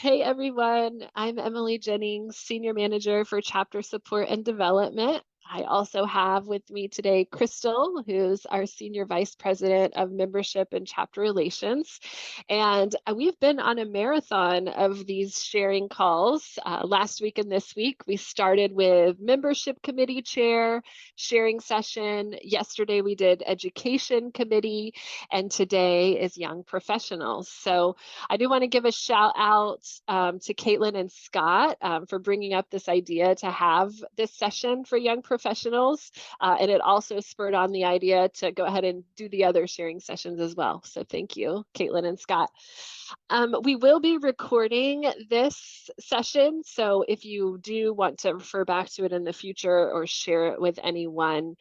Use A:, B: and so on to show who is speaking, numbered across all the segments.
A: Hey everyone, I'm Emily Jennings, Senior Manager for Chapter Support and Development. I also have with me today Crystal, who's our Senior Vice President of Membership and Chapter Relations. And we've been on a marathon of these sharing calls. Last week and this week, we started with Membership Committee Chair, sharing session. Yesterday, we did Education Committee, and today is Young Professionals. So I do want to give a shout out to Caitlin and Scott for bringing up this idea to have this session for young professionals. And it also spurred on the idea to go ahead and do the other sharing sessions as well. So thank you, Caitlin and Scott. We will be recording this session. So if you do want to refer back to it in the future or share it with anyone,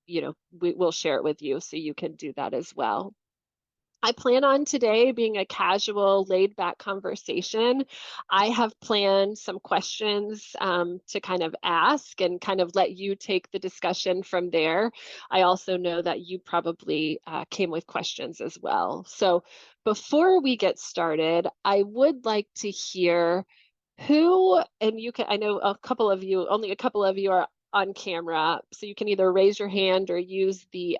A: we will share it with you so you can do that as well. I plan on today being a casual, laid back conversation. I have planned some questions to kind of ask and kind of let you take the discussion from there. I also know that you probably came with questions as well. So before we get started, I would like to hear who, and you can, I know only a couple of you are on camera, so you can either raise your hand or use the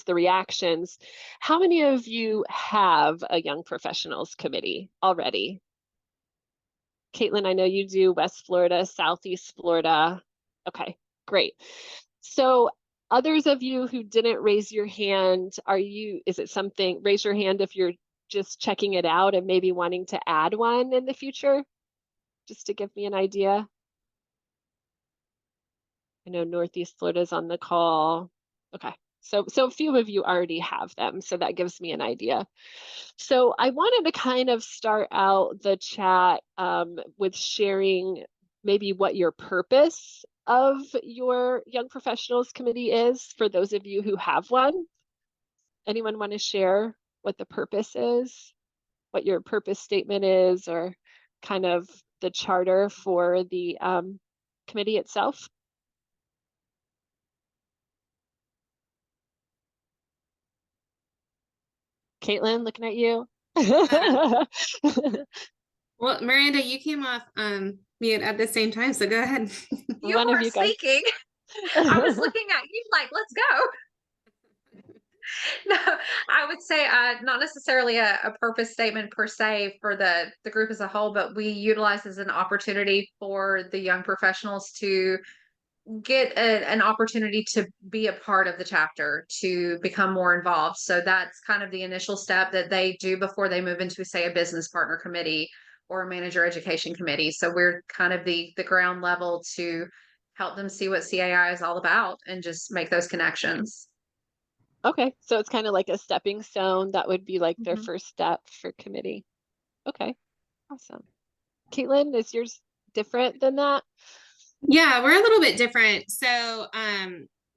A: reactions. How many of you have a Young Professionals Committee already? Caitlin, I know you do West Florida, Southeast Florida. Okay, great. So others of you who didn't raise your hand, raise your hand if you're just checking it out and maybe wanting to add one in the future, just to give me an idea. I know Northeast Florida is on the call. Okay. So a few of you already have them, so that gives me an idea. So I wanted to kind of start out the chat with sharing maybe what your purpose of your Young Professionals Committee is for those of you who have one. Anyone want to share what the purpose is, what your purpose statement is, or kind of the charter for the committee itself? Caitlin, looking at you.
B: Well, Miranda, you came off mute at the same time, so go ahead.
C: You were speaking. I was looking at you like, let's go. No, I would say not necessarily a purpose statement per se for the group as a whole, but we utilize as an opportunity for the young professionals to get an opportunity to be a part of the chapter, to become more involved. So that's kind of the initial step that they do before they move into, say, a business partner committee or a manager education committee. So we're kind of the ground level to help them see what CAI is all about and just make those connections.
A: Okay, so it's kind of like a stepping stone. That would be like their first step for committee. Okay, awesome. Caitlin, is yours different than that?
B: Yeah, we're a little bit different. So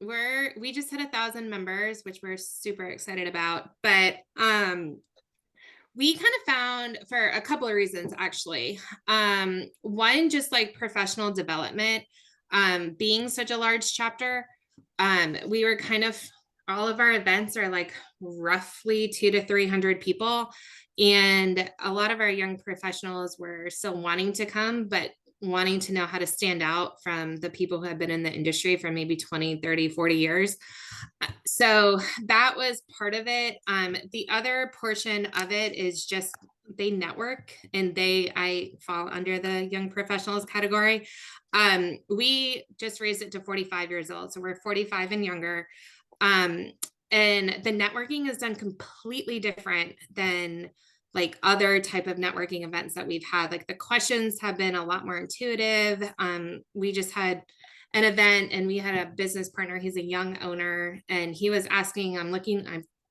B: we just hit 1,000 members, which we're super excited about. But we kind of found, for a couple of reasons, actually. One, just like professional development, being such a large chapter, we were kind of, all of our events are like roughly 200 to 300 people. And a lot of our young professionals were still wanting to come, but wanting to know how to stand out from the people who have been in the industry for maybe 20, 30, 40 years. So that was part of it. The other portion of it is just they network, and I fall under the young professionals category. We just raised it to 45 years old. So we're 45 and younger. And the networking is done completely different than like other type of networking events that we've had. Like the questions have been a lot more intuitive. We just had an event and we had a business partner. He's a young owner and he was asking, I'm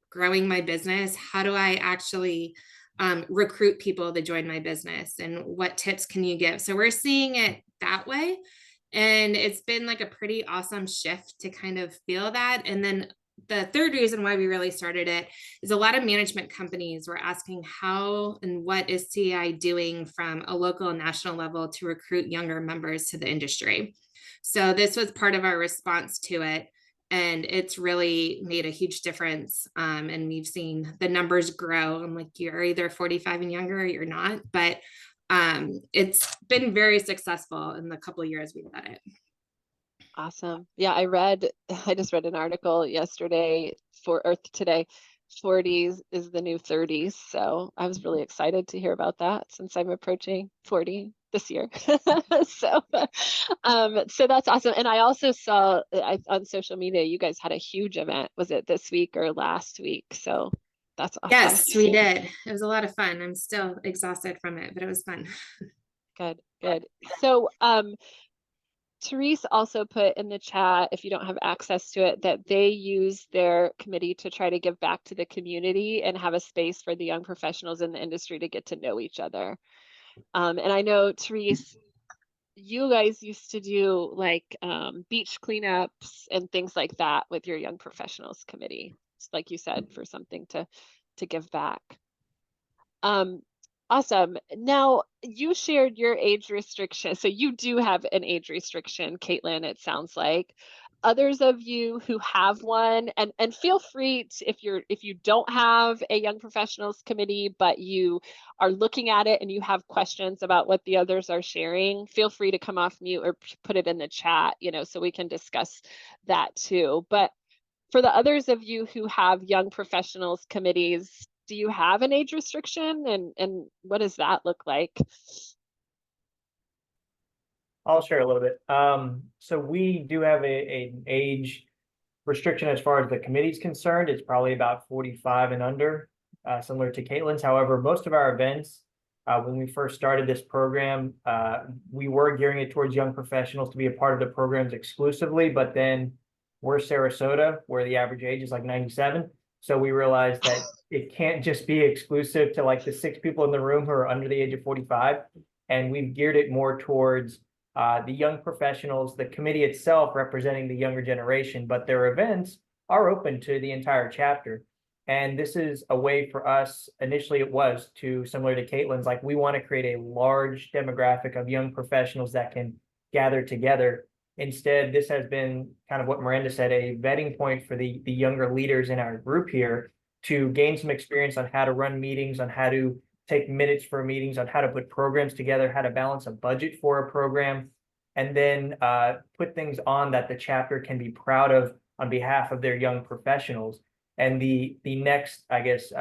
B: growing my business. How do I actually recruit people to join my business, and what tips can you give? So we're seeing it that way. And it's been like a pretty awesome shift to kind of feel that. And then the third reason why we really started it is a lot of management companies were asking how and what is CAI doing from a local and national level to recruit younger members to the industry. So this was part of our response to it. and it's really made a huge difference. And we've seen the numbers grow. I'm like, you're either 45 and younger or you're not, but it's been very successful in the couple of years we've done it.
A: Awesome. Yeah, I just read an article yesterday or today, 40s is the new 30s. So I was really excited to hear about that since I'm approaching 40 this year. So that's awesome. And I also saw on social media, you guys had a huge event. Was it this week or last week? So that's awesome.
B: Yes, we did. It was a lot of fun. I'm still exhausted from it, but it was fun.
A: Good, good. So, Therese also put in the chat, if you don't have access to it, that they use their committee to try to give back to the community and have a space for the young professionals in the industry to get to know each other. And I know, Therese, you guys used to do like beach cleanups and things like that with your young professionals committee, just like you said, for something to give back. Awesome. Now, you shared your age restriction. So you do have an age restriction, Caitlin, it sounds like. Others of you who have one, and feel free to, if you don't have a young professionals committee, but you are looking at it and you have questions about what the others are sharing, feel free to come off mute or put it in the chat, so we can discuss that too. But for the others of you who have young professionals committees, do you have an age restriction, and what does that look like?
D: I'll share a little bit. So we do have an age restriction as far as the committee is concerned. It's probably about 45 and under, similar to Caitlin's. However, most of our events, when we first started this program, we were gearing it towards young professionals to be a part of the programs exclusively, but then we're Sarasota, where the average age is like 97. So we realized that it can't just be exclusive to like the 6 people in the room who are under the age of 45. And we've geared it more towards the young professionals, the committee itself representing the younger generation, but their events are open to the entire chapter. And this is a way for us, initially it was to, similar to Caitlin's, like we want to create a large demographic of young professionals that can gather together. Instead, this has been kind of what Miranda said, a vetting point for the younger leaders in our group here to gain some experience on how to run meetings, on how to take minutes for meetings, on how to put programs together, how to balance a budget for a program, and then put things on that the chapter can be proud of on behalf of their young professionals. And the next, I guess,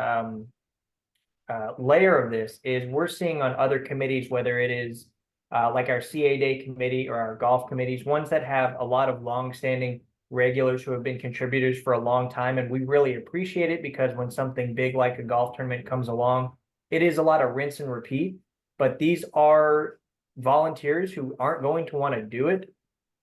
D: layer of this is we're seeing on other committees, whether it is like our CAI Day committee or our golf committees, ones that have a lot of longstanding regulars who have been contributors for a long time. And we really appreciate it because when something big like a golf tournament comes along, it is a lot of rinse and repeat. But these are volunteers who aren't going to want to do it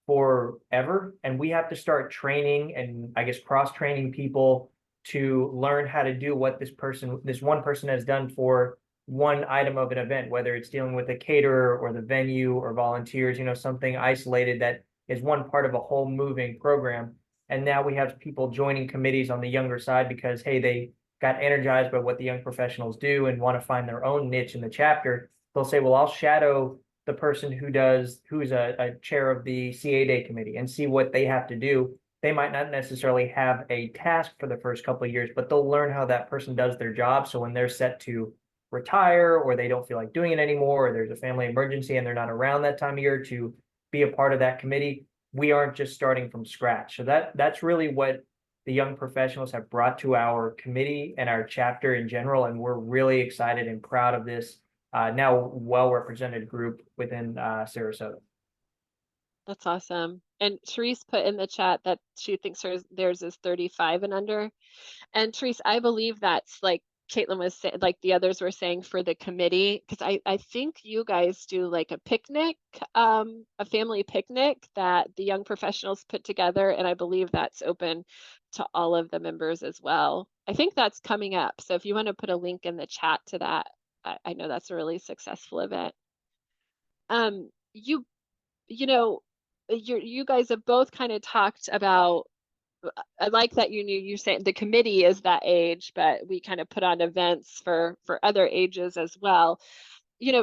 D: forever. And we have to start training and I guess cross-training people to learn how to do what this one person has done for one item of an event, whether it's dealing with a caterer or the venue or volunteers, something isolated that is one part of a whole moving program. And now we have people joining committees on the younger side because, hey, they got energized by what the young professionals do and want to find their own niche in the chapter. They'll say, well, I'll shadow the person who's a chair of the CAI Day committee and see what they have to do. They might not necessarily have a task for the first couple of years, but they'll learn how that person does their job. So when they're set to retire or they don't feel like doing it anymore, or there's a family emergency and they're not around that time of year to be a part of that committee, we aren't just starting from scratch. So that's really what the young professionals have brought to our committee and our chapter in general. And we're really excited and proud of this now well-represented group within Sarasota.
A: That's awesome. And Therese put in the chat that she thinks theirs is 35 and under. And Therese, I believe that's like Caitlin was saying, like the others were saying for the committee, because I think you guys do like a picnic, a family picnic that the young professionals put together. And I believe that's open to all of the members as well. I think that's coming up. So if you want to put a link in the chat to that, I know that's a really successful event. You guys have both kind of talked about, I like that you're saying the committee is that age, but we kind of put on events for other ages as well.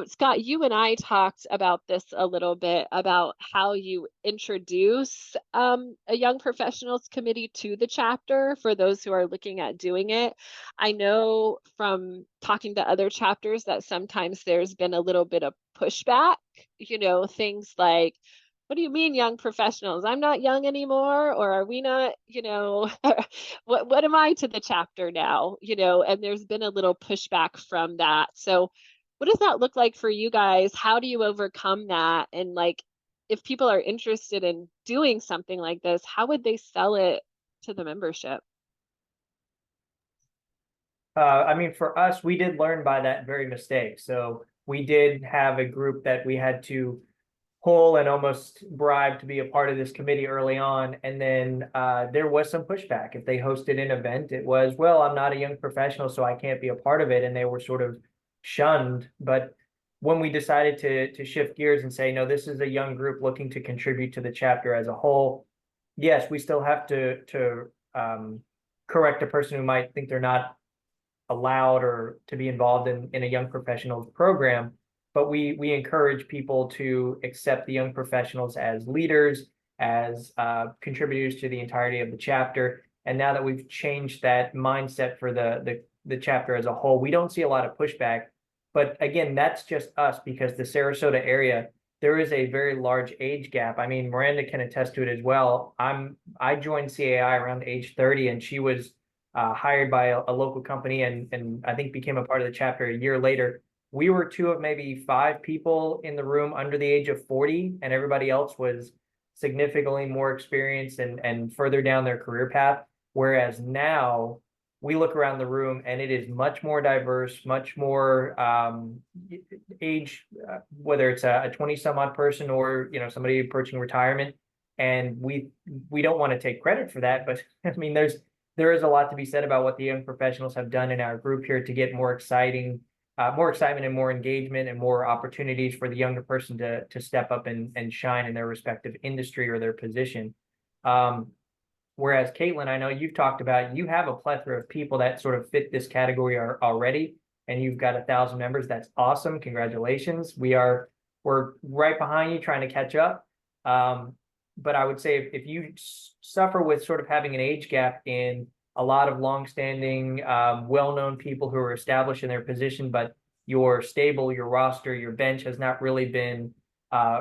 A: Scott, you and I talked about this a little bit about how you introduce a young professionals committee to the chapter for those who are looking at doing it. I know from talking to other chapters that sometimes there's been a little bit of pushback, things like, what do you mean young professionals? I'm not young anymore, or are we not, what am I to the chapter now? And there's been a little pushback from that. So what does that look like for you guys? How do you overcome that? And like, if people are interested in doing something like this, how would they sell it to the membership?
D: I mean, for us, we did learn by that very mistake. So we did have a group that we had to pull and almost bribe to be a part of this committee early on. And then there was some pushback. If they hosted an event, it was, well, I'm not a young professional, so I can't be a part of it. And they were sort of shunned. But when we decided to shift gears and say, no, this is a young group looking to contribute to the chapter as a whole, yes, we still have to correct a person who might think they're not allowed or to be involved in a young professionals program, but we encourage people to accept the young professionals as leaders, as contributors to the entirety of the chapter. And now that we've changed that mindset for the chapter as a whole, we don't see a lot of pushback. But again, that's just us, because the Sarasota area, there is a very large age gap. I mean, Miranda can attest to it as well. I joined CAI around age 30, and she was hired by a local company, and I think became a part of the chapter a year later. We were two of maybe 5 people in the room under the age of 40, and everybody else was significantly more experienced and further down their career path. Whereas now we look around the room and it is much more diverse, much more age, whether it's a 20 some odd person or somebody approaching retirement. And we don't want to take credit for that, but I mean, there is a lot to be said about what the young professionals have done in our group here to get more excitement and more engagement and more opportunities for the younger person to step up and shine in their respective industry or their position. Whereas Caitlin, I know you've talked about, you have a plethora of people that sort of fit this category already, and you've got 1,000 members. That's awesome. Congratulations. We're right behind you trying to catch up. But I would say if you suffer with sort of having an age gap in a lot of longstanding, well-known people who are established in their position, but your stable, your roster, your bench has not really been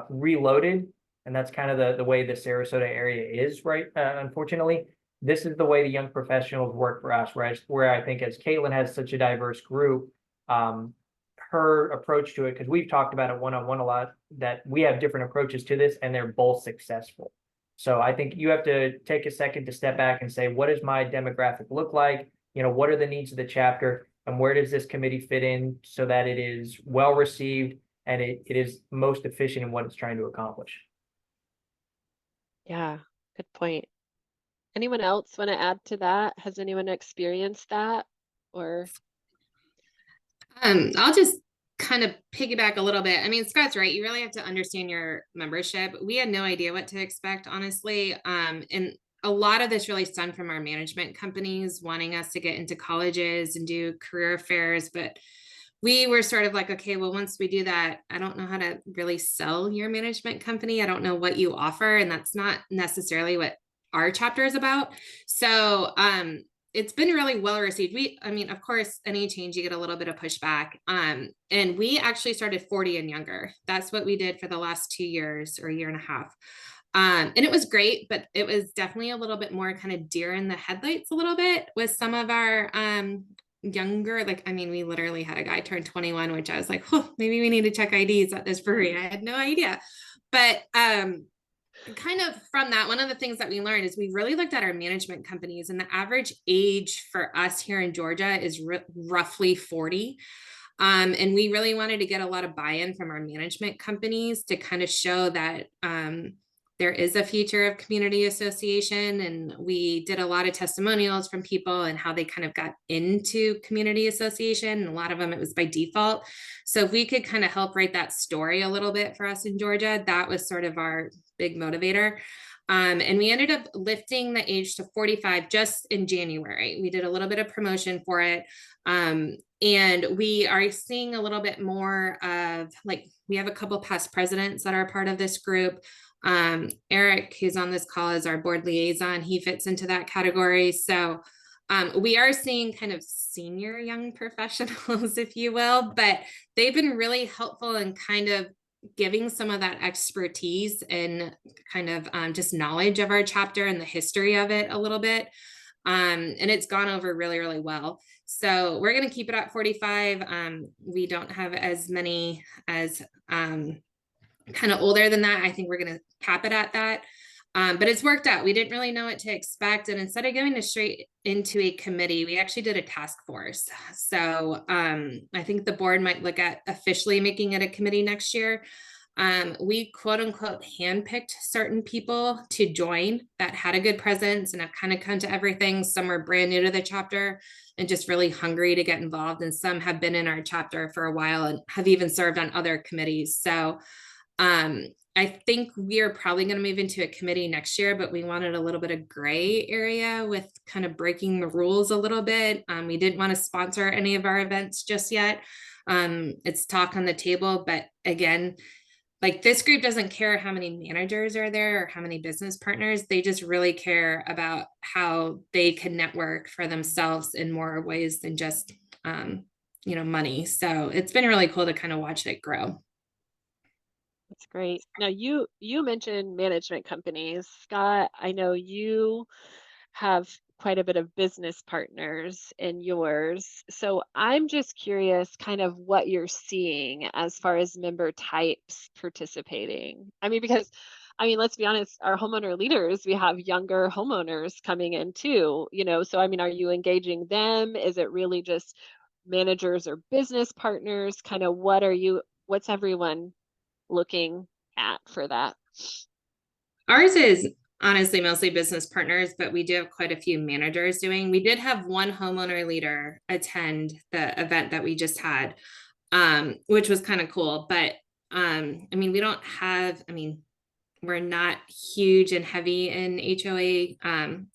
D: reloaded, and that's kind of the way the Sarasota area is, right? Unfortunately, this is the way the young professionals work for us, where I think as Caitlin has such a diverse group, her approach to it, because we've talked about it one-on-one a lot, that we have different approaches to this and they're both successful. So I think you have to take a second to step back and say, what does my demographic look like? What are the needs of the chapter, and where does this committee fit in so that it is well received and it is most efficient in what it's trying to accomplish.
A: Yeah, good point. Anyone else want to add to that? Has anyone experienced that? Or
B: I'll just kind of piggyback a little bit. I mean, Scott's right. You really have to understand your membership. We had no idea what to expect, honestly. And a lot of this really stemmed from our management companies wanting us to get into colleges and do career fairs. But we were sort of like, okay, well, once we do that, I don't know how to really sell your management company. I don't know what you offer. And that's not necessarily what our chapter is about. So, it's been really well received. I mean, of course, any change, you get a little bit of pushback. And we actually started 40 and younger. That's what we did for the last 2 years or a year and a half. And it was great, but it was definitely a little bit more kind of deer in the headlights a little bit with some of our younger, like, I mean, we literally had a guy turn 21, which I was like, oh, maybe we need to check IDs at this brewery. I had no idea. But kind of from that, one of the things that we learned is we really looked at our management companies, and the average age for us here in Georgia is roughly 40. And we really wanted to get a lot of buy-in from our management companies to kind of show that there is a future of community association. And we did a lot of testimonials from people and how they kind of got into community association. And a lot of them, it was by default. So if we could kind of help write that story a little bit for us in Georgia, that was sort of our big motivator. And we ended up lifting the age to 45 just in January. We did a little bit of promotion for it. And we are seeing a little bit more of, like, we have a couple past presidents that are part of this group. Eric, who's on this call, is our board liaison. He fits into that category. So we are seeing kind of senior young professionals, if you will, but they've been really helpful in kind of giving some of that expertise and kind of just knowledge of our chapter and the history of it a little bit. And it's gone over really, really well. So we're going to keep it at 45. We don't have as many as kind of older than that. I think we're going to cap it at that. But it's worked out. We didn't really know what to expect. And instead of going straight into a committee, we actually did a task force. So I think the board might look at officially making it a committee next year. We quote unquote handpicked certain people to join that had a good presence and have kind of come to everything. Some are brand new to the chapter and just really hungry to get involved. And some have been in our chapter for a while and have even served on other committees. So I think we are probably going to move into a committee next year, but we wanted a little bit of gray area with kind of breaking the rules a little bit. We didn't want to sponsor any of our events just yet. It's talk on the table, but again, like, this group doesn't care how many managers are there or how many business partners. They just really care about how they can network for themselves in more ways than just, money. So it's been really cool to kind of watch it grow.
A: That's great. Now you mentioned management companies. Scott, I know you have quite a bit of business partners in yours. So I'm just curious kind of what you're seeing as far as member types participating. I mean, because let's be honest, our homeowner leaders, we have younger homeowners coming in too, so I mean, are you engaging them? Is it really just managers or business partners? Kind of what's everyone looking at for that?
B: Ours is honestly mostly business partners, but we do have quite a few managers doing. We did have one homeowner leader attend the event that we just had, which was kind of cool. But we don't have, we're not huge and heavy in HOA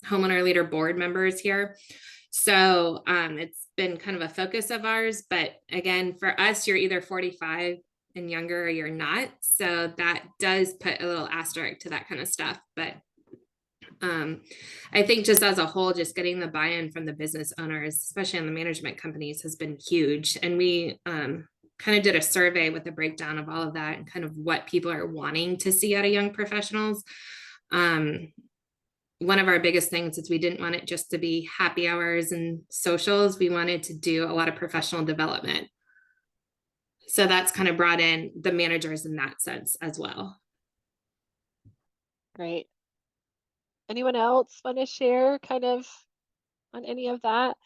B: homeowner leader board members here. So it's been kind of a focus of ours. But again, for us, you're either 45 and younger or you're not. So that does put a little asterisk to that kind of stuff. But I think just as a whole, just getting the buy-in from the business owners, especially on the management companies, has been huge. And we kind of did a survey with a breakdown of all of that and kind of what people are wanting to see out of young professionals. One of our biggest things is we didn't want it just to be happy hours and socials. We wanted to do a lot of professional development. So that's kind of brought in the managers in that sense as well.
A: Great. Anyone else want to share kind of on any of that?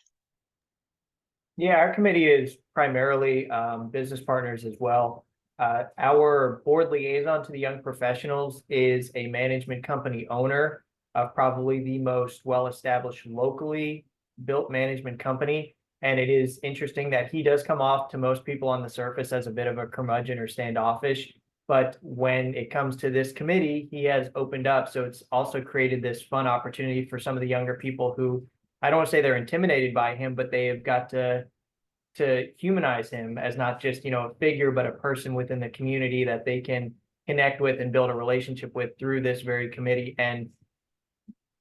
D: Yeah, our committee is primarily business partners as well. Our board liaison to the young professionals is a management company owner of probably the most well-established locally built management company. And it is interesting that he does come off to most people on the surface as a bit of a curmudgeon or standoffish. But when it comes to this committee, he has opened up. So it's also created this fun opportunity for some of the younger people who, I don't want to say they're intimidated by him, but they have got to humanize him as not just, a figure, but a person within the community that they can connect with and build a relationship with through this very committee. And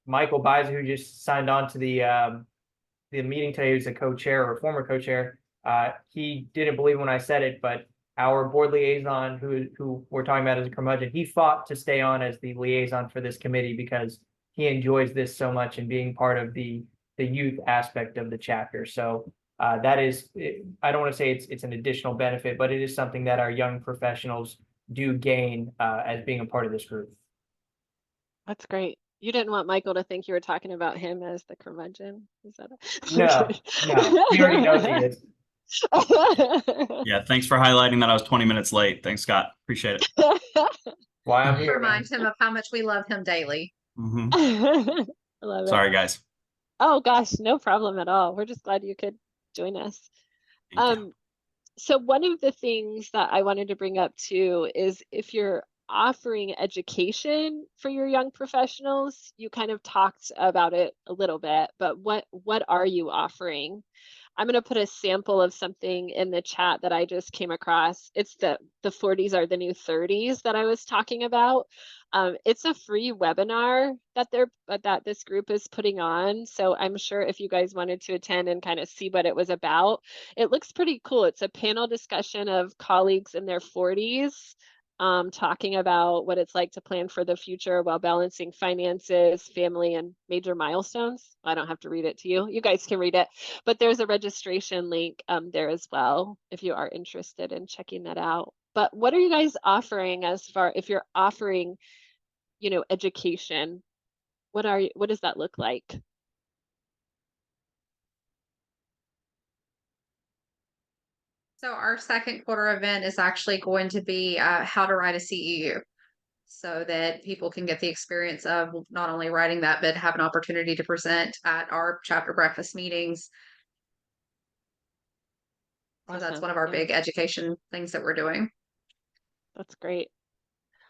D: Michael Biza, who just signed on to the meeting today, who's a co-chair or former co-chair, he didn't believe when I said it, but our board liaison, who we're talking about as a curmudgeon, he fought to stay on as the liaison for this committee because he enjoys this so much and being part of the youth aspect of the chapter. So that is, I don't want to say it's an additional benefit, but it is something that our young professionals do gain as being a part of this group.
A: That's great. You didn't want Michael to think you were talking about him as the curmudgeon. Is that
D: No, he already knows he is.
E: Yeah, thanks for highlighting that I was 20 minutes late. Thanks, Scott. Appreciate it.
D: Why I'm here.
C: Remind him of how much we love him daily.
E: Mm-hmm.
A: I love it.
E: Sorry, guys.
A: Oh gosh, no problem at all. We're just glad you could join us.
E: Thank you.
A: So one of the things that I wanted to bring up too is if you're offering education for your young professionals? You kind of talked about it a little bit, but what are you offering? I'm going to put a sample of something in the chat that I just came across. It's the 40s are the new 30s that I was talking about. It's a free webinar that this group is putting on. So I'm sure if you guys wanted to attend and kind of see what it was about, it looks pretty cool. It's a panel discussion of colleagues in their 40s talking about what it's like to plan for the future while balancing finances, family, and major milestones. I don't have to read it to you. You guys can read it, but there's a registration link there as well if you are interested in checking that out. But what are you guys offering as far, if you're offering, education, what does that look like?
C: So our second quarter event is actually going to be how to write a CEU, so that people can get the experience of not only writing that, but have an opportunity to present at our chapter breakfast meetings. So that's
A: Awesome.
C: one of our
A: Yeah,
C: big education things that we're doing.
A: that's great.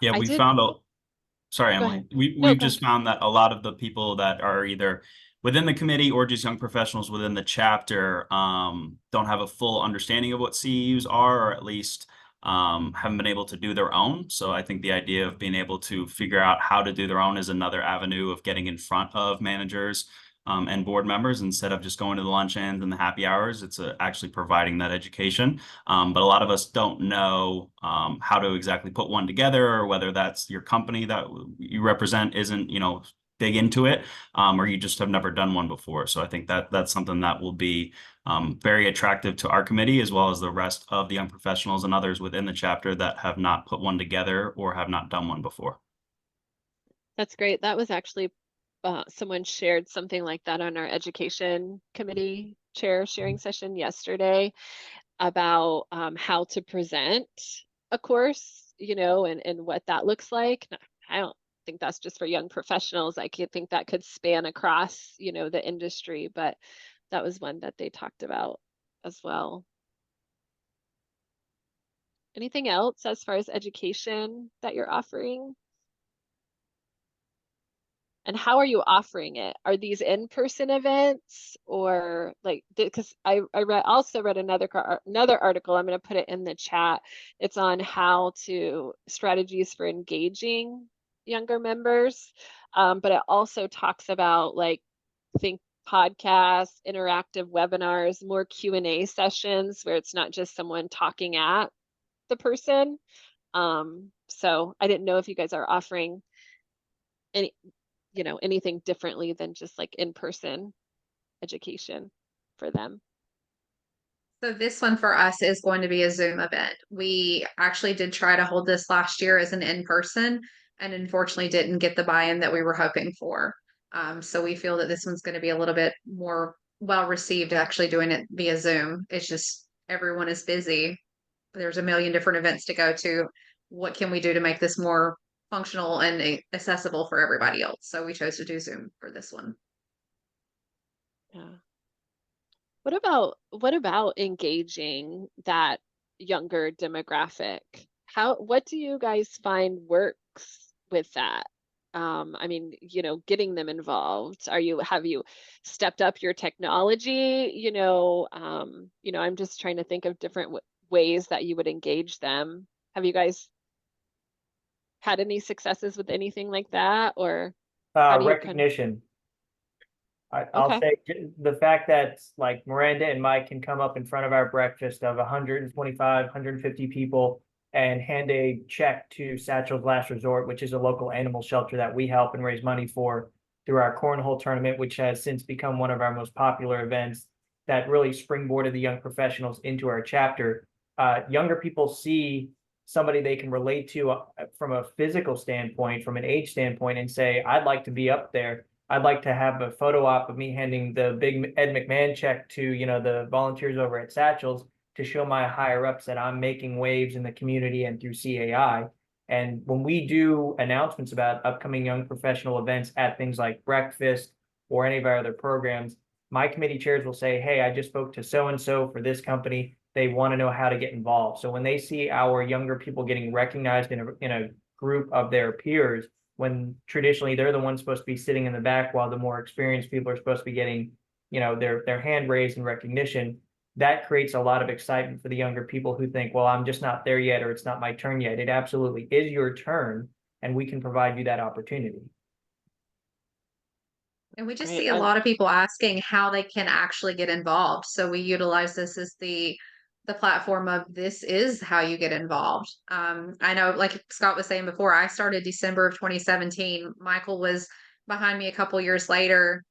E: Yeah,
A: I
E: we
A: did.
E: found a, sorry,
A: Go
E: Emily.
A: ahead. No,
E: We've
A: go
E: just
A: ahead.
E: found that a lot of the people that are either within the committee or just young professionals within the chapter don't have a full understanding of what CEUs are, or at least haven't been able to do their own. So I think the idea of being able to figure out how to do their own is another avenue of getting in front of managers and board members instead of just going to the luncheons and the happy hours. It's actually providing that education. But a lot of us don't know how to exactly put one together, or whether that's your company that you represent isn't, big into it, or you just have never done one before. So I think that that's something that will be very attractive to our committee, as well as the rest of the young professionals and others within the chapter that have not put one together or have not done one before.
A: That's great. That was actually someone shared something like that on our education committee chair sharing session yesterday about how to present a course, and what that looks like. I don't think that's just for young professionals. I could think that could span across, the industry, but that was one that they talked about as well. Anything else as far as education that you're offering? And how are you offering it? Are these in-person events, or like, because I also read another article. I'm going to put it in the chat. It's on how to strategies for engaging younger members. But it also talks about think podcasts, interactive webinars, more Q&A sessions where it's not just someone talking at the person. So I didn't know if you guys are offering any anything differently than just like in-person education for them.
C: So this one for us is going to be a Zoom event. We actually did try to hold this last year as an in-person, and unfortunately didn't get the buy-in that we were hoping for. So we feel that this one's going to be a little bit more well received actually doing it via Zoom. It's just everyone is busy. There's a million different events to go to. What can we do to make this more functional and accessible for everybody else? So we chose to do Zoom for this one.
A: Yeah. What about engaging that younger demographic? What do you guys find works with that? I mean, getting them involved. Have you stepped up your technology? I'm just trying to think of different ways that you would engage them. Have you guys had any successes with anything like that, or how do you
D: Recognition. I'll
A: Okay.
D: say the fact that like Miranda and Mike can come up in front of our breakfast of 125, 150 people and hand a check to Satchel's Last Resort, which is a local animal shelter that we help and raise money for through our cornhole tournament, which has since become one of our most popular events that really springboarded the young professionals into our chapter. Younger people see somebody they can relate to from a physical standpoint, from an age standpoint, and say, I'd like to be up there. I'd like to have a photo op of me handing the big Ed McMahon check to, the volunteers over at Satchel's to show my higher ups that I'm making waves in the community and through CAI. And when we do announcements about upcoming young professional events at things like breakfast or any of our other programs, my committee chairs will say, hey, I just spoke to so-and-so for this company. They want to know how to get involved. So when they see our younger people getting recognized in a group of their peers, when traditionally they're the ones supposed to be sitting in the back while the more experienced people are supposed to be getting, their hand raised in recognition. That creates a lot of excitement for the younger people who think, well, I'm just not there yet, or it's not my turn yet. It absolutely is your turn, and we can provide you that opportunity.
C: And we just
A: Great.
C: see a lot of people asking how they can actually get involved. So we utilize this as the platform of this is how you get involved. I know, like Scott was saying before, I started December of 2017. Michael was behind me a couple years later.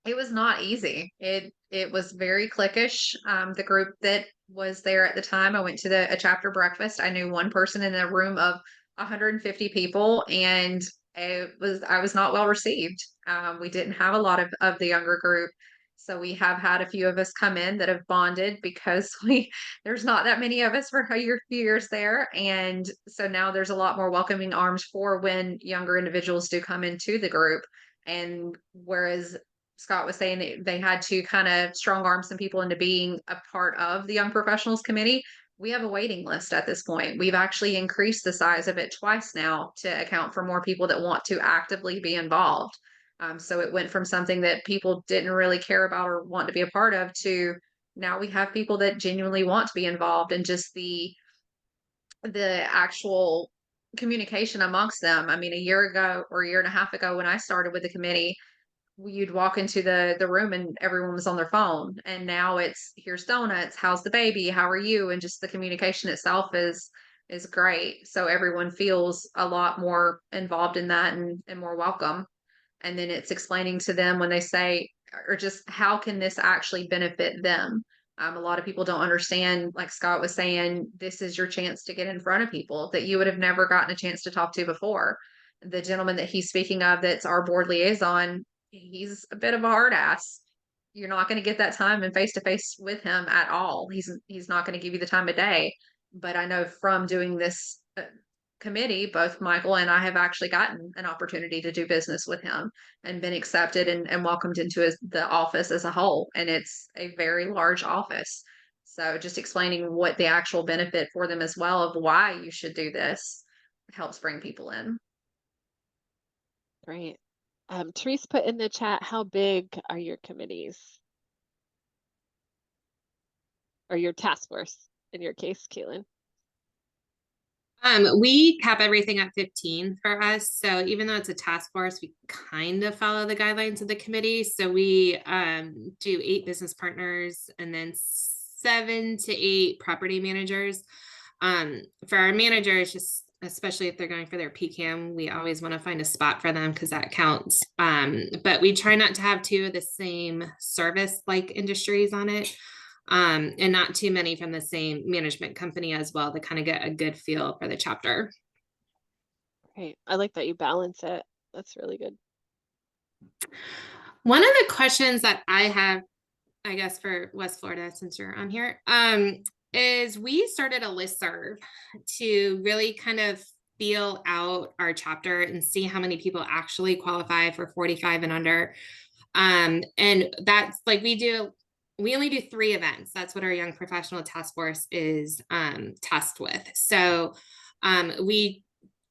C: It was not easy. It was very cliquish. The group that was there at the time, I went to a chapter breakfast. I knew one person in a room of 150 people, and I was not well received. We didn't have a lot of the younger group. So we have had a few of us come in that have bonded because there's not that many of us for a few years there. And so now there's a lot more welcoming arms for when younger individuals do come into the group. And whereas Scott was saying that they had to kind of strong arm some people into being a part of the Young Professionals Committee, we have a waiting list at this point. We've actually increased the size of it twice now to account for more people that want to actively be involved. So it went from something that people didn't really care about or want to be a part of to now we have people that genuinely want to be involved, and just the actual communication amongst them. I mean, a year ago or a year and a half ago when I started with the committee, you'd walk into the room and everyone was on their phone, and now it's here's donuts, how's the baby, how are you, and just the communication itself is great, so everyone feels a lot more involved in that and more welcome. And then it's explaining to them when they say, or just how can this actually benefit them. A lot of people don't understand, like Scott was saying, this is your chance to get in front of people that you would have never gotten a chance to talk to before. The gentleman that he's speaking of that's our board liaison, he's a bit of a hard ass. You're not going to get that time and face to face with him at all. He's not going to give you the time of day. But I know from doing this committee, both Michael and I have actually gotten an opportunity to do business with him and been accepted and welcomed into the office as a whole. And it's a very large office. So just explaining what the actual benefit for them as well of why you should do this helps bring people in.
A: Great. Therese put in the chat, how big are your committees? Or your task force, in your case, Caitlin?
B: We cap everything at 15 for us. So even though it's a task force, we kind of follow the guidelines of the committee. So we do 8 business partners and then 7 to 8 property managers. For our managers, just especially if they're going for their PCAM, we always want to find a spot for them because that counts. But we try not to have 2 of the same service-like industries on it. And not too many from the same management company as well to kind of get a good feel for the chapter.
A: Great. I like that you balance it. That's really good.
B: One of the questions that I have, I guess, for West Florida, since you're on here, is we started a listserv to really kind of feel out our chapter and see how many people actually qualify for 45 and under. And that's like we only do 3 events. That's what our Young Professional Task Force is tasked with. So we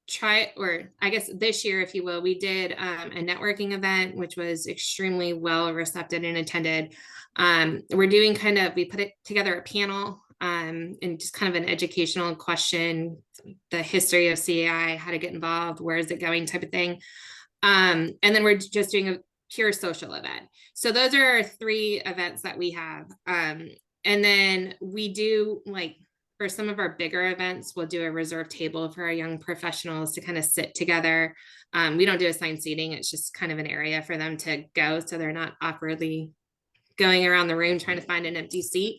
B: try, or I guess this year, if you will, we did a networking event, which was extremely well received and attended. We're doing we put it together a panel and just kind of an educational question, the history of CAI, how to get involved, where is it going type of thing. And then we're just doing a pure social event. So those are our 3 events that we have. And then we do, like, for some of our bigger events, we'll do a reserved table for our young professionals to kind of sit together. We don't do assigned seating. It's just kind of an area for them to go so they're not awkwardly going around the room trying to find an empty seat.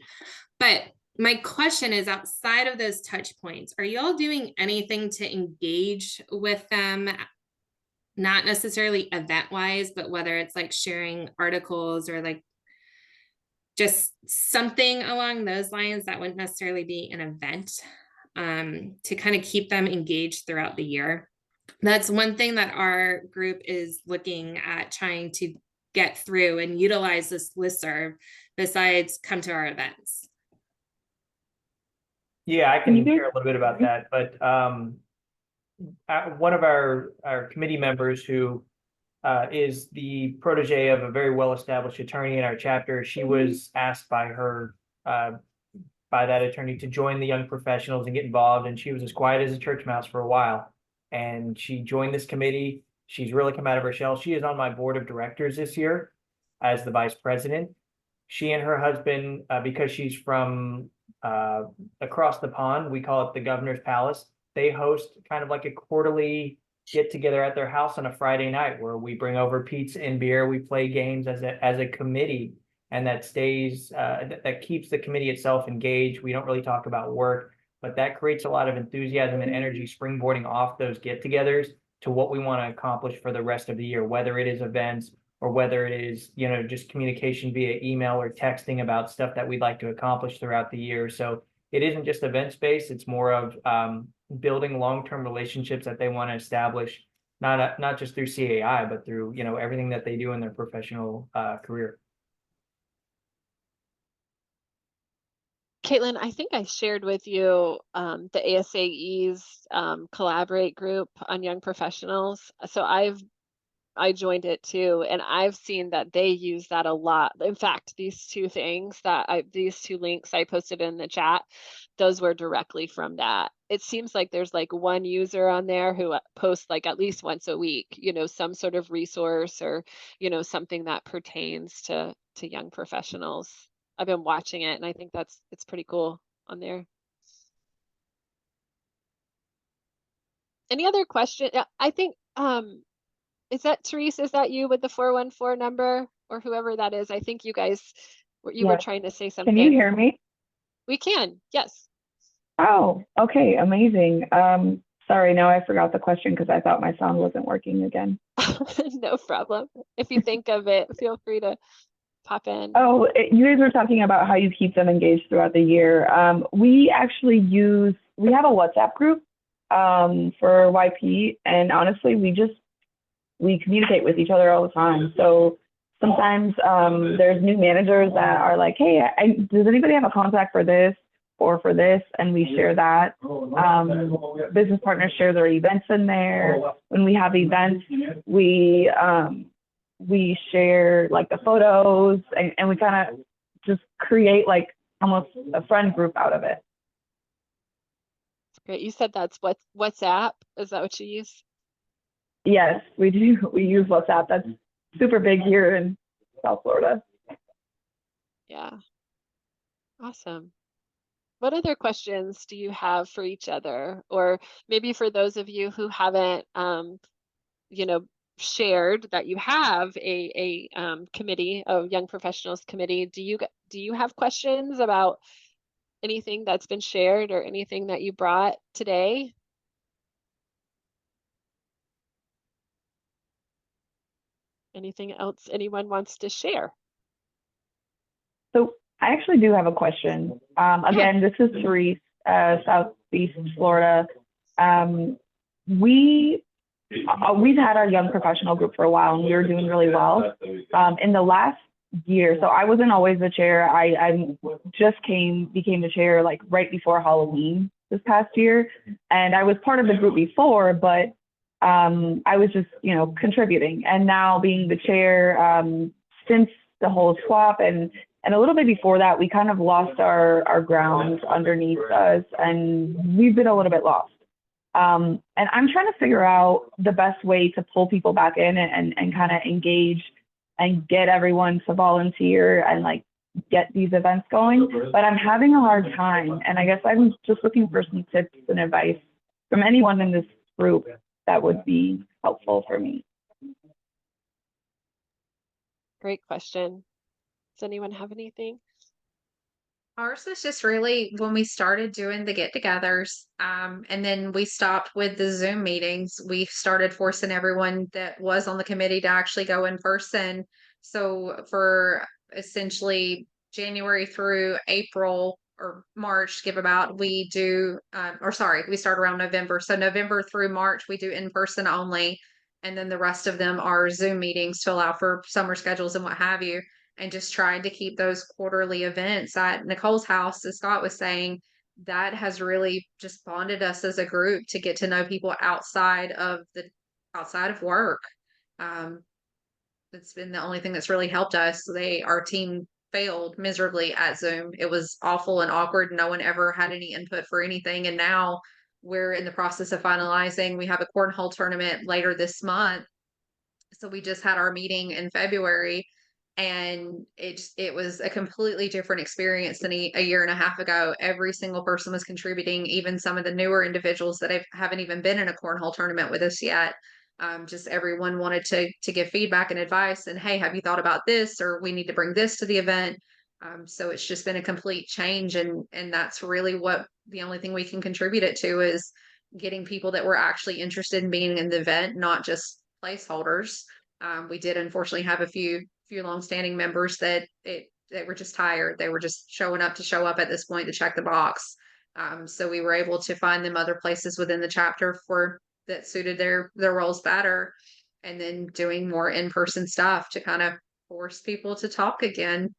B: But my question is, outside of those touch points, are y'all doing anything to engage with them? Not necessarily event wise, but whether it's like sharing articles or like just something along those lines that wouldn't necessarily be an event, to kind of keep them engaged throughout the year. That's one thing that our group is looking at trying to get through and utilize this listserv besides come to our events.
D: Yeah, I can share a little bit about that, but one of our committee members who is the protege of a very well-established attorney in our chapter. She was asked by that attorney to join the young professionals and get involved, and she was as quiet as a church mouse for a while. And she joined this committee. She's really come out of her shell. She is on my board of directors this year as the vice president. She and her husband, because she's from across the pond, we call it the Governor's Palace. They host kind of like a quarterly get together at their house on a Friday night where we bring over pizza and beer. We play games as a committee, and that stays that keeps the committee itself engaged. We don't really talk about work, but that creates a lot of enthusiasm and energy springboarding off those get-togethers to what we want to accomplish for the rest of the year, whether it is events or whether it is, just communication via email or texting about stuff that we'd like to accomplish throughout the year. So it isn't just events-based, it's more of building long-term relationships that they want to establish, not just through CAI, but through, everything that they do in their professional career.
A: Caitlin, I think I shared with you the ASAE's Collaborate group on young professionals. So I joined it too, and I've seen that they use that a lot. In fact, these two links I posted in the chat, those were directly from that. It seems like there's like one user on there who posts like at least once a week, some sort of resource or, something that pertains to young professionals. I've been watching it and I think it's pretty cool on there. Any other question? I think is that Therese? Is that you with the 414 number or whoever that is? I think you guys were trying to say something.
F: Can you hear me?
A: We can, yes.
F: Oh, okay, amazing. Sorry, now I forgot the question because I thought my sound wasn't working again.
A: No problem. If you think of it, feel free to pop in.
F: Oh, you guys were talking about how you keep them engaged throughout the year. We actually we have a WhatsApp group for YP, and honestly, we communicate with each other all the time. So sometimes there's new managers that are like, hey, does anybody have a contact for this or for this? And we share that. Business partners share their events in there. When we have events, we share like the photos, and we kind of just create like almost a friend group out of it.
A: Great. You said that's WhatsApp. Is that what you use?
F: Yes, we do. We use WhatsApp. That's super big here in South Florida.
A: Yeah. Awesome. What other questions do you have for each other? Or maybe for those of you who haven't, shared that you have a committee, a young professionals committee, do you have questions about anything that's been shared or anything that you brought today? Anything else anyone wants to share?
F: So I actually do have a question. Again, this is Therese, Southeast Florida. We've had our young professional group for a while, and we were doing really well. In the last year, so I wasn't always the chair. I just became the chair like right before Halloween this past year, and I was part of the group before, but I was just, contributing. And now being the chair, since the whole swap and a little bit before that, we kind of lost our ground underneath us, and we've been a little bit lost. And I'm trying to figure out the best way to pull people back in and kind of engage and get everyone to volunteer and like get these events going. But I'm having a hard time. And I guess I'm just looking for some tips and advice from anyone in this group that would be helpful for me.
A: Great question. Does anyone have anything?
C: Ours was just really when we started doing the get-togethers, and then we stopped with the Zoom meetings. We started forcing everyone that was on the committee to actually go in person. So for essentially January through April or March, give about, we start around November. So November through March, we do in person only. And then the rest of them are Zoom meetings to allow for summer schedules and what have you. And just trying to keep those quarterly events at Nicole's house, as Scott was saying, that has really just bonded us as a group to get to know people outside of work. Um, it's been the only thing that's really helped us. Our team failed miserably at Zoom. It was awful and awkward. No one ever had any input for anything. And now we're in the process of finalizing. We have a cornhole tournament later this month. So we just had our meeting in February, and it was a completely different experience than a year and a half ago. Every single person was contributing, even some of the newer individuals that haven't even been in a cornhole tournament with us yet. Just everyone wanted to give feedback and advice, and hey, have you thought about this, or we need to bring this to the event. So it's just been a complete change, and that's really what the only thing we can contribute it to is getting people that were actually interested in being in the event, not just placeholders. We did unfortunately have a few longstanding members that they were just tired. They were just showing up to show up at this point to check the box. So we were able to find them other places within the chapter for that suited their roles better, and then doing more in-person stuff to kind of force people to talk again.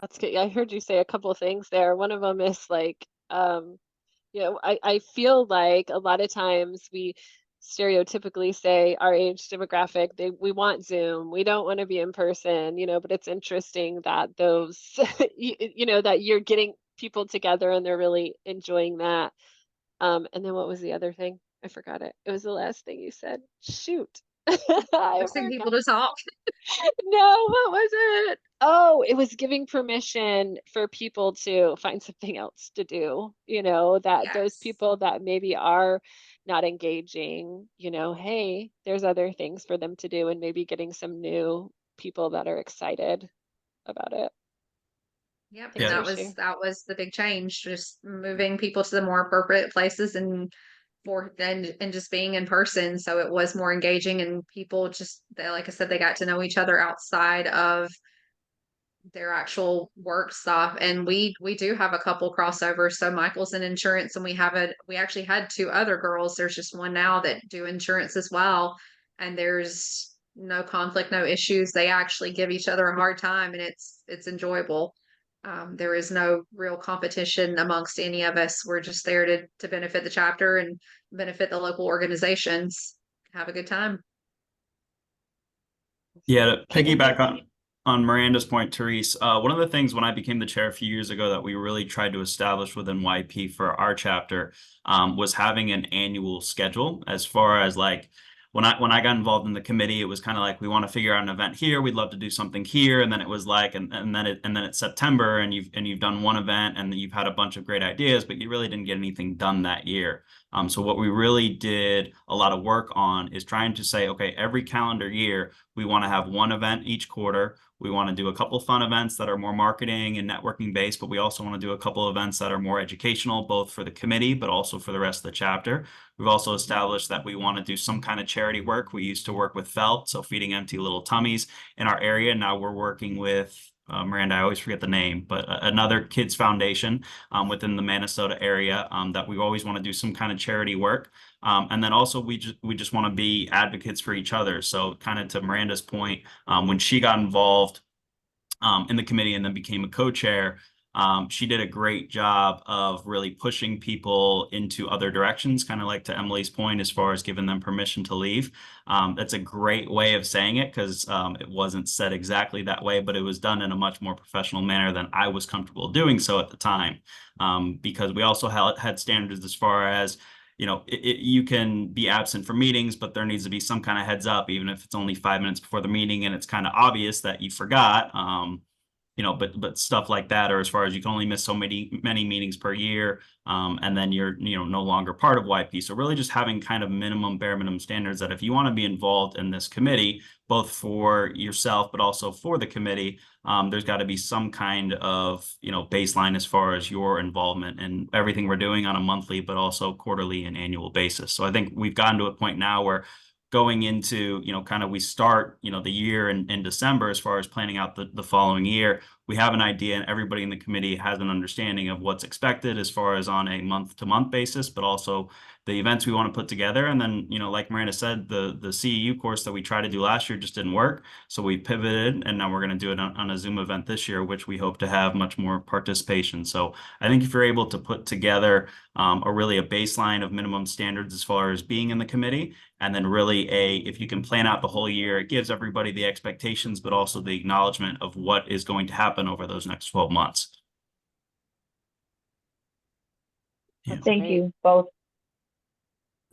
A: That's good. I heard you say a couple of things there. One of them is like, I feel like a lot of times we stereotypically say our age demographic, we want Zoom, we don't want to be in person, but it's interesting that those, that you're getting people together and they're really enjoying that. And then what was the other thing? I forgot it. It was the last thing you said. Shoot. I
C: Forcing people
A: forgot.
C: to talk.
A: No, what was it? Oh, it was giving permission for people to find something else to do, that those
C: Yes.
A: people that maybe are not engaging, hey, there's other things for them to do, and maybe getting some new people that are excited about it.
C: Yep, and
A: Thanks
E: Yeah.
A: for sharing.
C: that was the big change, just moving people to the more appropriate places and just being in person. So it was more engaging, and people like I said, they got to know each other outside of their actual work stuff. And we do have a couple crossovers. So Michael's in insurance, and we actually had two other girls. There's just one now that do insurance as well. And there's no conflict, no issues. They actually give each other a hard time, and it's enjoyable. There is no real competition amongst any of us. We're just there to benefit the chapter and benefit the local organizations. Have a good time.
E: Yeah, to
A: And
E: piggyback on Miranda's point, Therese, one of the things when I became the chair a few years ago that we really tried to establish within YP for our chapter was having an annual schedule. As far as like when I got involved in the committee, it was kind of like we want to figure out an event here, we'd love to do something here, and then it was like and then it's September and you've done one event and you've had a bunch of great ideas, but you really didn't get anything done that year. So what we really did a lot of work on is trying to say, okay, every calendar year we want to have one event each quarter. We want to do a couple of fun events that are more marketing and networking based, but we also want to do a couple of events that are more educational, both for the committee, but also for the rest of the chapter. We've also established that we want to do some kind of charity work. We used to work with Felt, so feeding empty little tummies in our area. Now we're working with Miranda, I always forget the name, but another kids foundation within the Minnesota area that we always want to do some kind of charity work. And then also we just want to be advocates for each other. So kind of to Miranda's point, when she got involved in the committee and then became a co-chair, she did a great job of really pushing people into other directions, kind of like to Emily's point, as far as giving them permission to leave. That's a great way of saying it because it wasn't said exactly that way, but it was done in a much more professional manner than I was comfortable doing so at the time. Because we also had standards as far as you can be absent from meetings, but there needs to be some kind of heads up, even if it's only 5 minutes before the meeting and it's kind of obvious that you forgot. But stuff like that, or as far as you can only miss so many meetings per year, and then you're no longer part of YP. So really just having kind of bare minimum standards that if you want to be involved in this committee, both for yourself but also for the committee, there's got to be some kind of baseline as far as your involvement in everything we're doing on a monthly but also quarterly and annual basis. So I think we've gotten to a point now where going into, kind of we start, the year in December as far as planning out the following year. we have an idea and everybody in the committee has an understanding of what's expected as far as on a month-to-month basis, but also the events we want to put together. And then, you know, like Miranda said, the CEU course that we tried to do last year just didn't work. So we pivoted, and now we're going to do it on a Zoom event this year, which we hope to have much more participation. So I think if you're able to put together a baseline of minimum standards as far as being in the committee, and then really if you can plan out the whole year, it gives everybody the expectations, but also the acknowledgement of what is going to happen over those next 12 months.
A: That's
F: Thank
A: great.
F: you both.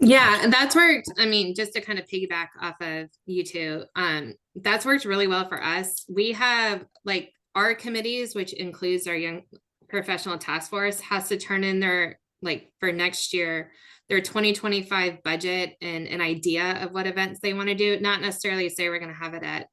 B: Yeah, and that's worked. I mean, just to kind of piggyback off of you two, that's worked really well for us. We have like our committees, which includes our young professional task force, has to turn in their, like, for next year, their 2025 budget and an idea of what events they want to do. Not necessarily say we're going to have it at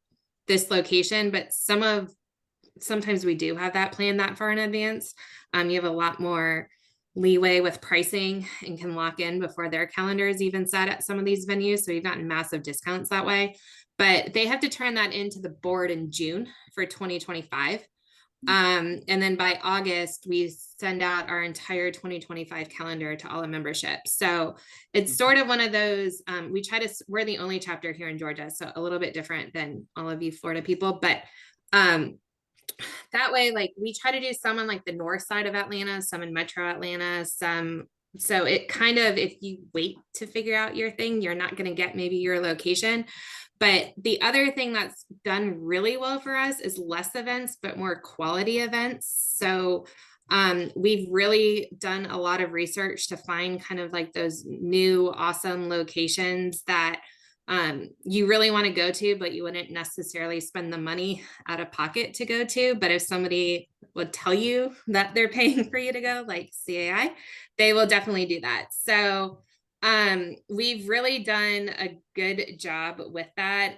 B: this location, but sometimes we do have that planned that far in advance. You have a lot more leeway with pricing and can lock in before their calendar is even set at some of these venues. So we've gotten massive discounts that way, but they have to turn that into the board in June for 2025. And then by August, we send out our entire 2025 calendar to all the membership. So it's sort of one of those, we're the only chapter here in Georgia, so a little bit different than all of you Florida people, but that way, like, we try to do some on like the north side of Atlanta, some in Metro Atlanta, so it kind of, if you wait to figure out your thing, you're not going to get maybe your location. But the other thing that's done really well for us is less events, but more quality events. So we've really done a lot of research to find kind of like those new awesome locations that you really want to go to, but you wouldn't necessarily spend the money out of pocket to go to. But if somebody would tell you that they're paying for you to go, like CAI, they will definitely do that. So we've really done a good job with that.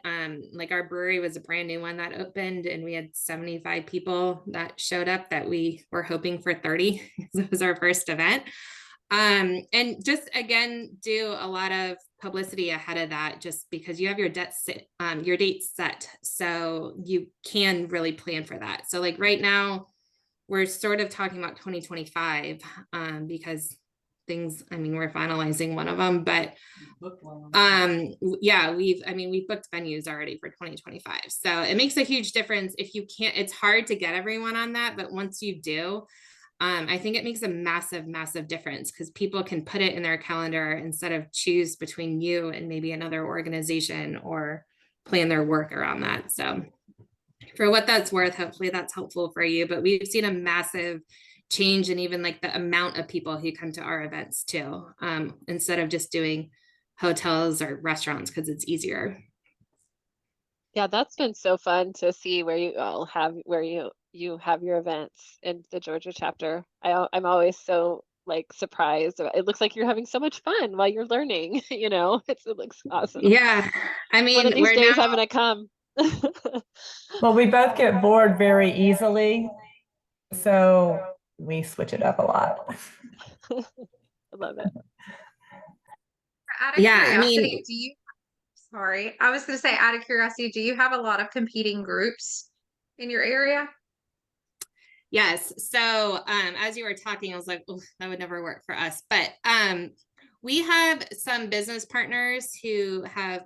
B: Like our brewery was a brand new one that opened, and we had 75 people that showed up that we were hoping for 30. It was our first event. And just, again, do a lot of publicity ahead of that, just because you have your dates set. So you can really plan for that. So like right now, we're sort of talking about 2025 because things, I mean, we're finalizing one of them, but yeah, we've booked venues already for 2025. So it makes a huge difference. If you can't, it's hard to get everyone on that, but once you do, I think it makes a massive, massive difference, because people can put it in their calendar instead of choose between you and maybe another organization or plan their work around that. So for what that's worth, hopefully that's helpful for you. But we've seen a massive change in even like the amount of people who come to our events too, instead of just doing hotels or restaurants, because it's easier.
A: Yeah, that's been so fun to see where you all have you have your events in the Georgia chapter. I'm always so like surprised. It looks like you're having so much fun while you're learning, you know. It looks awesome.
B: Yeah, I mean,
A: One of these
B: we're
A: days
B: now,
A: I'm gonna come.
G: Well, we both get bored very easily, so we switch it up a lot.
A: I love it.
C: Out of
B: Yeah, I
C: curiosity,
B: mean,
C: sorry, I was going to say, out of curiosity, do you have a lot of competing groups in your area?
B: yes. So as you were talking, I was like, oh, that would never work for us. But we have some business partners who have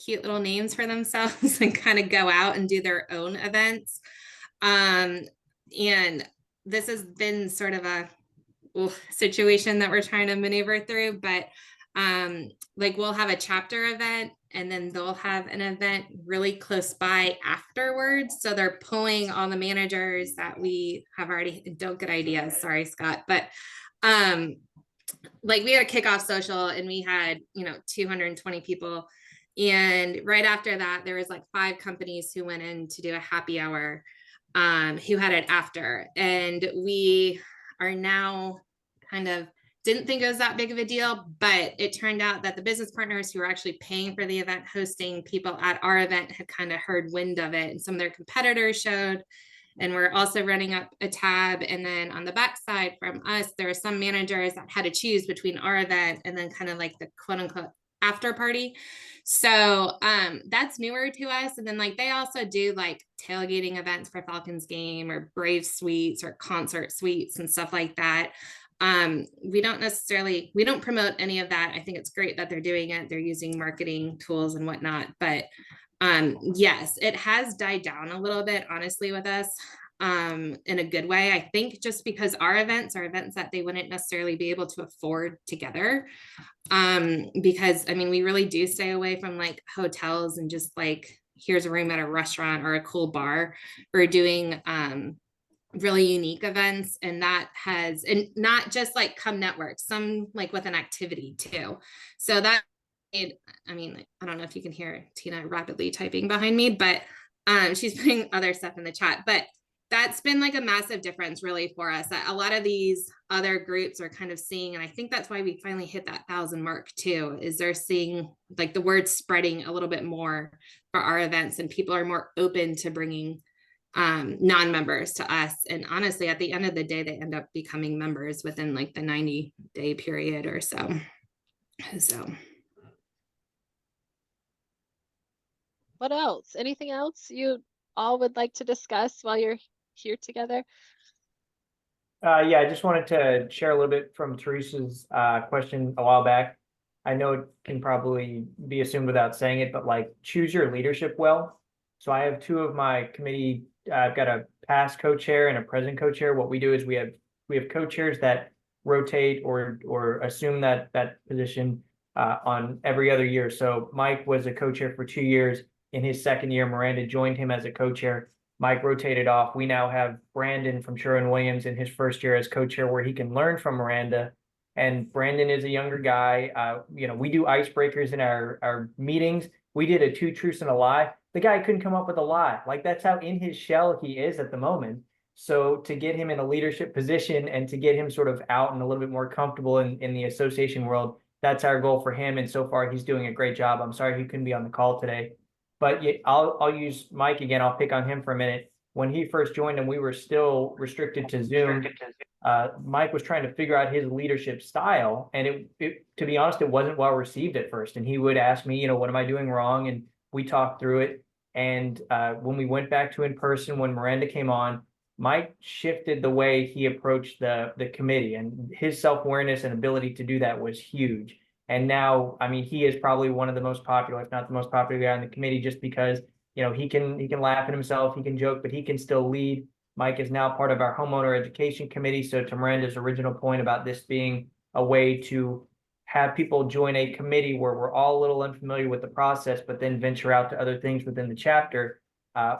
B: cute little names for themselves and kind of go out and do their own events. And this has been sort of a situation that we're trying to maneuver through, but like we'll have a chapter event, and then they'll have an event really close by afterwards. So they're pulling all the managers that we have already. Don't get ideas, sorry, Scott. But like we had a kickoff social, and we had 220 people, and right after that there was like 5 companies who went in to do a happy hour, who had it after, and we are now kind of didn't think it was that big of a deal, but it turned out that the business partners who were actually paying for the event hosting people at our event had kind of heard wind of it, and some of their competitors showed. And we're also running up a tab. And then on the backside from us, there are some managers that had to choose between our event and then kind of like the quote unquote after party. So that's newer to us. And then like they also do like tailgating events for Falcons game or Brave suites or concert suites and stuff like that. We don't promote any of that. I think it's great that they're doing it. They're using marketing tools and whatnot, but yes, it has died down a little bit, honestly, with us, in a good way. I think just because our events are events that they wouldn't necessarily be able to afford together. Because I mean, we really do stay away from like hotels and just like, here's a room at a restaurant or a cool bar. We're doing, really unique events, and that has, and not just like come network, some like with an activity too. So that, I mean, I don't know if you can hear Tina rapidly typing behind me, but she's putting other stuff in the chat. But that's been like a massive difference really for us. A lot of these other groups are kind of seeing, and I think that's why we finally hit that 1,000 mark too, is they're seeing like the word spreading a little bit more for our events, and people are more open to bringing non-members to us. And honestly, at the end of the day, they end up becoming members within like the 90-day period or so.
A: What else? Anything else you all would like to discuss while you're here together?
D: Yeah, I just wanted to share a little bit from Teresa's question a while back. I know it can probably be assumed without saying it, but like choose your leadership well. So I have two of my committee. I've got a past co-chair and a present co-chair. What we do is we have co-chairs that rotate or assume that position on every other year. So Mike was a co-chair for 2 years. In his second year, Miranda joined him as a co-chair. Mike rotated off. We now have Brandon from Sherwin-Williams in his first year as co-chair, where he can learn from Miranda. And Brandon is a younger guy. We do icebreakers in our meetings. We did a 2 truths and a lie. The guy couldn't come up with a lie. Like, that's how in his shell he is at the moment. So to get him in a leadership position and to get him sort of out and a little bit more comfortable in the association world, that's our goal for him. And so far, he's doing a great job. I'm sorry he couldn't be on the call today. But I'll use Mike again. I'll pick on him for a minute. When he first joined and we were still restricted to Zoom, Mike was trying to figure out his leadership style. And to be honest, it wasn't well received at first. And he would ask me, what am I doing wrong? And we talked through it. And when we went back to in person, when Miranda came on, Mike shifted the way he approached the committee, and his self-awareness and ability to do that was huge. And now, I mean, he is probably one of the most popular, if not the most popular guy on the committee, just because, he can laugh at himself, he can joke, but he can still lead. Mike is now part of our homeowner education committee. So to Miranda's original point about this being a way to have people join a committee where we're all a little unfamiliar with the process, but then venture out to other things within the chapter.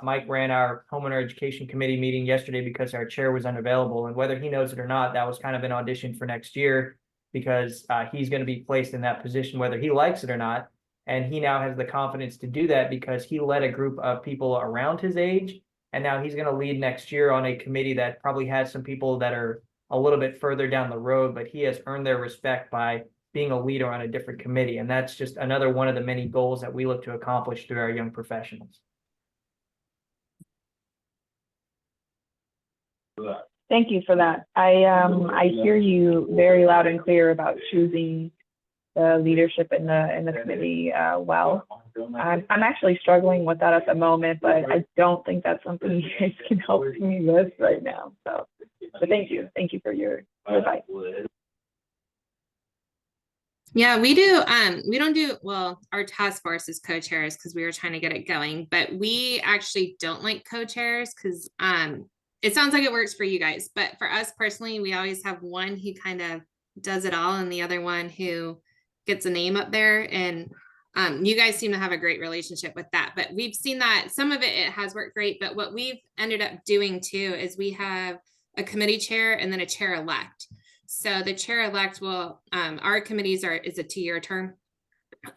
D: Mike ran our homeowner education committee meeting yesterday because our chair was unavailable. And whether he knows it or not, that was kind of an audition for next year, because he's going to be placed in that position, whether he likes it or not. And he now has the confidence to do that because he led a group of people around his age. And now he's going to lead next year on a committee that probably has some people that are a little bit further down the road, but he has earned their respect by being a leader on a different committee. And that's just another one of the many goals that we look to accomplish through our young professionals.
F: Thank you for that. I hear you very loud and clear about choosing the leadership in the committee well. I'm actually struggling with that at the moment, but I don't think that's something you guys can help me with right now. So thank you for your advice.
B: Yeah, we do. We don't do, well, our task force is co-chairs because we were trying to get it going, but we actually don't like co-chairs because it sounds like it works for you guys, but for us personally, we always have one who kind of does it all and the other one who gets a name up there. And you guys seem to have a great relationship with that, but we've seen that some of it has worked great. But what we've ended up doing too is we have a committee chair and then a chair elect. So the chair elect will, our committees is a 2-year term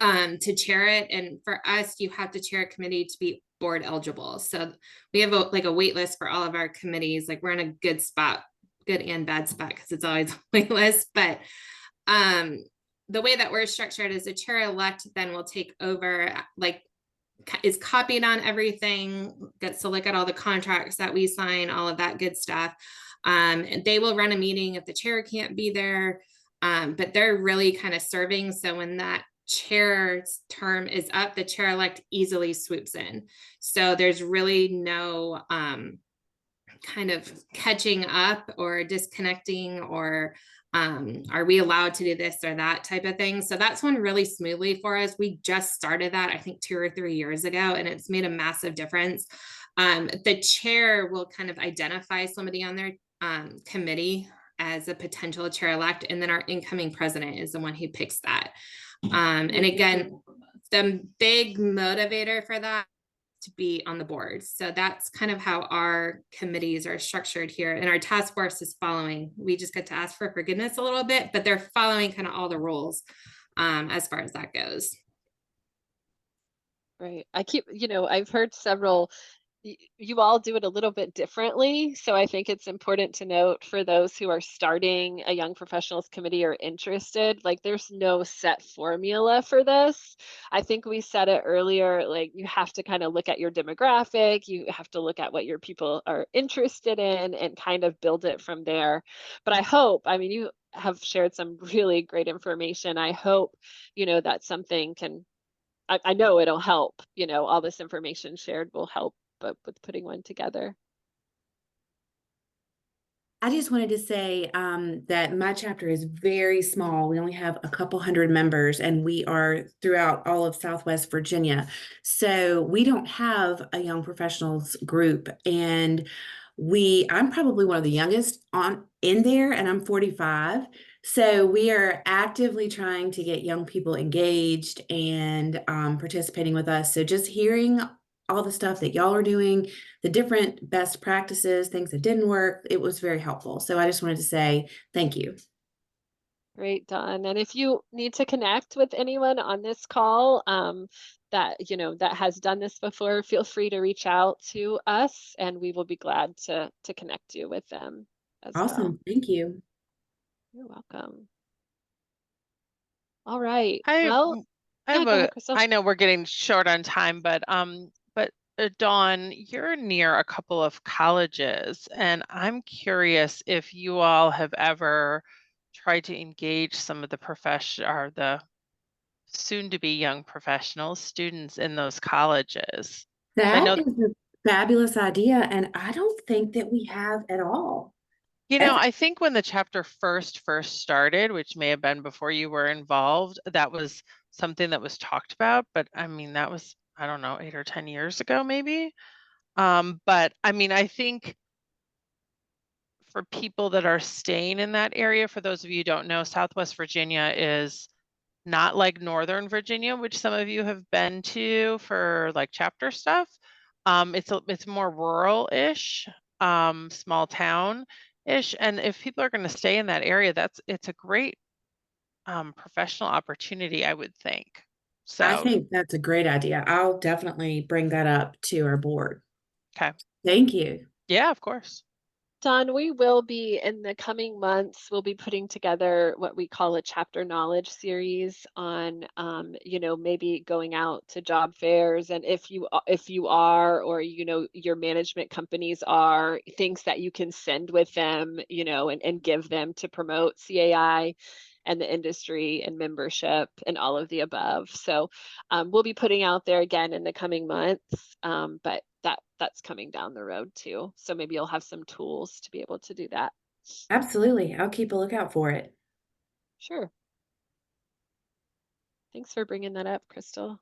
B: to chair it. And for us, you have to chair a committee to be board eligible. So we have a wait list for all of our committees. Like, we're in a good spot, good and bad spot, because it's always a wait list. But the way that we're structured is the chair elect then will take over, like, is copied on everything, gets to look at all the contracts that we sign, all of that good stuff. And they will run a meeting if the chair can't be there. But they're really kind of serving. So when that chair's term is up, the chair-elect easily swoops in. So there's really no kind of catching up or disconnecting or are we allowed to do this or that type of thing. So that's went really smoothly for us. We just started that, I think 2 or 3 years ago, and it's made a massive difference. The chair will kind of identify somebody on their committee as a potential chair-elect, and then our incoming president is the one who picks that. And again, the big motivator for that to be on the board. So that's kind of how our committees are structured here. And our task force is following. We just get to ask for forgiveness a little bit, but they're following kind of all the rules as far as that goes.
A: Right. I've heard several, you all do it a little bit differently. So I think it's important to note for those who are starting a young professionals committee or interested, like there's no set formula for this. I think we said it earlier, like you have to kind of look at your demographic, you have to look at what your people are interested in and kind of build it from there. But you have shared some really great information. I hope, that something I know it'll help, all this information shared will help, but with putting one together.
H: I just wanted to say that my chapter is very small. We only have a couple hundred members, and we are throughout all of Southwest Virginia. So we don't have a young professionals group, and I'm probably one of the youngest in there, and I'm 45. So we are actively trying to get young people engaged and participating with us. So just hearing all the stuff that y'all are doing, the different best practices, things that didn't work, it was very helpful. So I just wanted to say thank you.
A: Great, Dawn. And if you need to connect with anyone on this call that has done this before, feel free to reach out to us and we will be glad to connect you with them as well.
H: Awesome. Thank you.
A: You're welcome. All right.
I: I
A: Well,
I: have
A: go ahead, Crystal.
I: I know we're getting short on time, but Dawn, you're near a couple of colleges, and I'm curious if you all have ever tried to engage some of the the soon-to-be young professionals, students in those colleges.
H: That is a fabulous idea, and I don't think that we have at all.
I: I think when the chapter first started, which may have been before you were involved, that was something that was talked about, but I mean, that was, I don't know, 8 or 10 years ago, maybe. But I mean, I think for people that are staying in that area, for those of you who don't know, Southwest Virginia is not like Northern Virginia, which some of you have been to for like chapter stuff. It's more rural-ish, small town-ish. And if people are going to stay in that area, it's a great professional opportunity, I would think. So
H: I think that's a great idea. I'll definitely bring that up to our board.
I: Okay.
H: Thank you.
I: Yeah, of course.
A: Dawn, we will be in the coming months, we'll be putting together what we call a chapter knowledge series on, maybe going out to job fairs. And if you are, or, your management companies are, things that you can send with them, and give them to promote CAI and the industry and membership and all of the above. So we'll be putting out there again in the coming months, but that's coming down the road too. So maybe you'll have some tools to be able to do that.
H: Absolutely. I'll keep a lookout for it.
A: Sure. Thanks for bringing that up, Crystal.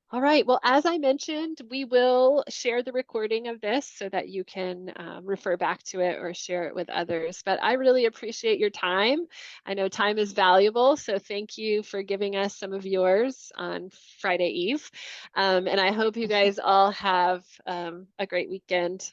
A: All right. Well, as I mentioned, we will share the recording of this so that you can refer back to it or share it with others. But I really appreciate your time. I know time is valuable, so thank you for giving us some of yours on Friday Eve. And I hope you guys all have a great weekend.